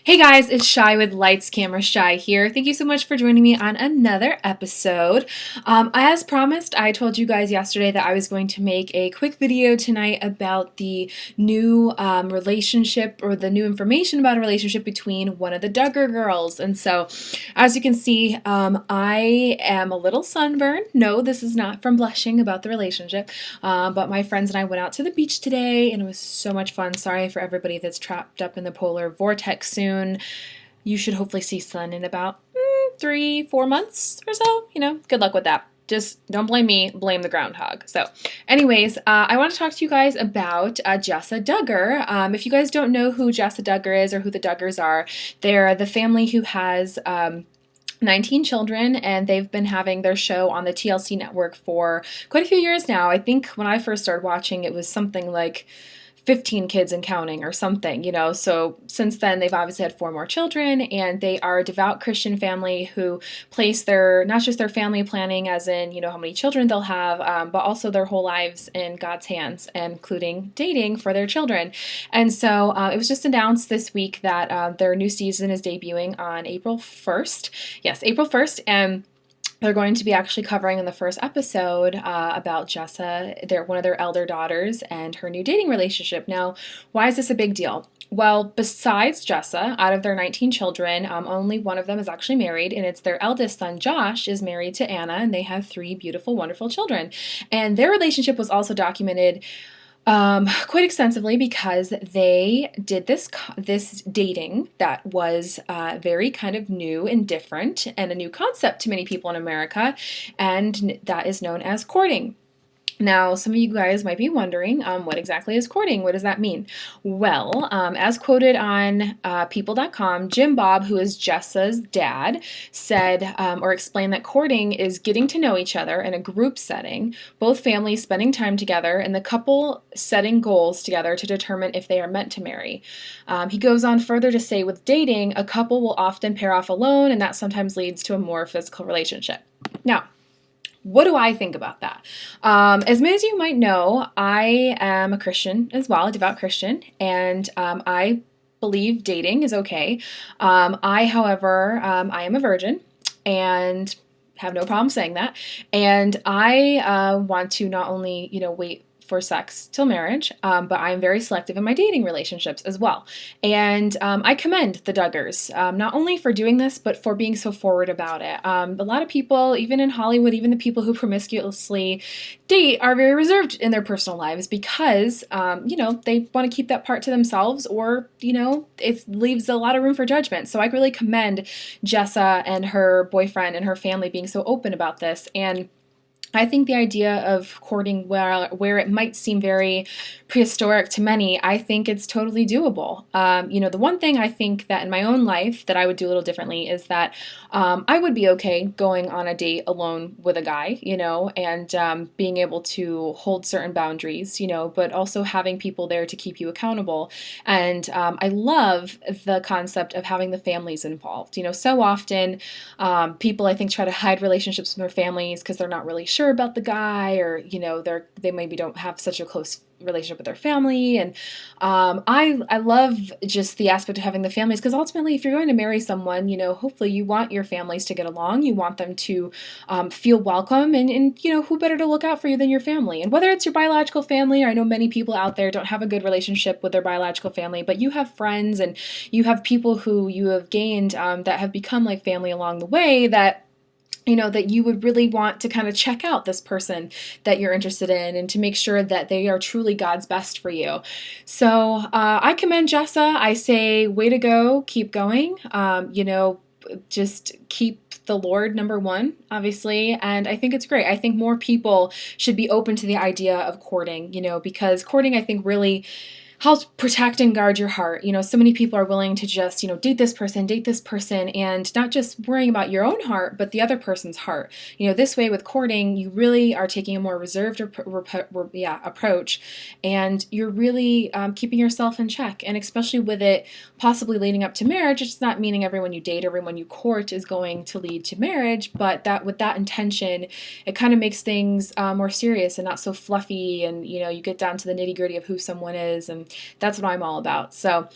Hey guys, it's Shy with Lights Camera Shy here. Thank you so much for joining me on another episode. As promised, I told you guys yesterday that I was going to make a quick video tonight about the new relationship or the new information about a relationship between one of the Duggar girls. And so, as you can see, I am a little sunburned. No, this is not from blushing about the relationship, but my friends and I went out to the beach today and it was so much fun. Sorry for everybody that's trapped up in the polar vortex soon. You should hopefully see sun in about 3-4 months or so. Good luck with that. Just don't blame me, blame the groundhog. So anyways, I want to talk to you guys about Jessa Duggar. If you guys don't know who Jessa Duggar is or who the Duggars are, they're the family who has 19 children, and they've been having their show on the TLC network for quite a few years now. I think when I first started watching, it was something like 15 kids and counting or something, So since then, they've obviously had 4 more children, and they are a devout Christian family who place not just their family planning as in, how many children they'll have, but also their whole lives in God's hands, including dating for their children. And so it was just announced this week that their new season is debuting on April 1st. Yes, April 1st. And they're going to be actually covering in the first episode about Jessa, one of their elder daughters, and her new dating relationship. Now, why is this a big deal? Well, besides Jessa, out of their 19 children, only one of them is actually married, and it's their eldest son, Josh, is married to Anna, and they have 3 beautiful, wonderful children. And their relationship was also documented quite extensively because they did this dating that was very kind of new and different and a new concept to many people in America, and that is known as courting. Now, some of you guys might be wondering, what exactly is courting? What does that mean? Well, as quoted on people.com, Jim Bob, who is Jessa's dad, said or explained that courting is getting to know each other in a group setting, both families spending time together, and the couple setting goals together to determine if they are meant to marry. He goes on further to say with dating, a couple will often pair off alone, and that sometimes leads to a more physical relationship. Now, what do I think about that? As many as you might know, I am a Christian as well, a devout Christian, and I believe dating is okay. However, I am a virgin and have no problem saying that. And I want to not only, wait for sex till marriage, but I'm very selective in my dating relationships as well. And I commend the Duggars, not only for doing this, but for being so forward about it. A lot of people, even in Hollywood, even the people who promiscuously date, are very reserved in their personal lives because, they want to keep that part to themselves, or, it leaves a lot of room for judgment. So I really commend Jessa and her boyfriend and her family being so open about this. And I think the idea of courting where it might seem very prehistoric to many, I think it's totally doable. The one thing I think that in my own life that I would do a little differently is that I would be okay going on a date alone with a guy, and being able to hold certain boundaries, but also having people there to keep you accountable. And I love the concept of having the families involved. So often people, I think, try to hide relationships with their families because they're not really sure about the guy, or they maybe don't have such a close relationship with their family. And I love just the aspect of having the families, because ultimately, if you're going to marry someone, hopefully you want your families to get along. You want them to feel welcome, and who better to look out for you than your family? And whether it's your biological family, or I know many people out there don't have a good relationship with their biological family, but you have friends and you have people who you have gained that have become like family along the way, that that you would really want to kind of check out this person that you're interested in, and to make sure that they are truly God's best for you. So I commend Jessa. I say, way to go, keep going. Just keep the Lord number one, obviously. And I think it's great. I think more people should be open to the idea of courting, because courting, I think, really helps protect and guard your heart. So many people are willing to just, date this person, and not just worrying about your own heart, but the other person's heart. This way with courting, you really are taking a more reserved approach, and you're really keeping yourself in check. And especially with it possibly leading up to marriage, it's not meaning everyone you date, everyone you court is going to lead to marriage, but that with that intention, it kind of makes things more serious and not so fluffy, and you get down to the nitty gritty of who someone is, and that's what I'm all about. So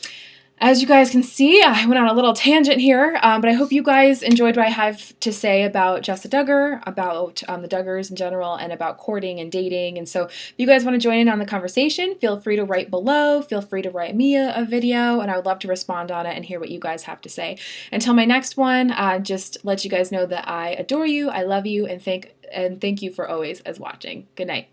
As you guys can see, I went on a little tangent here, but I hope you guys enjoyed what I have to say about Jessa Duggar, about the Duggars in general, and about courting and dating. And so if you guys want to join in on the conversation, feel free to write below. Feel free to write me a video, and I would love to respond on it and hear what you guys have to say. Until my next one, just let you guys know that I adore you, I love you, and thank you for always as watching. Good night.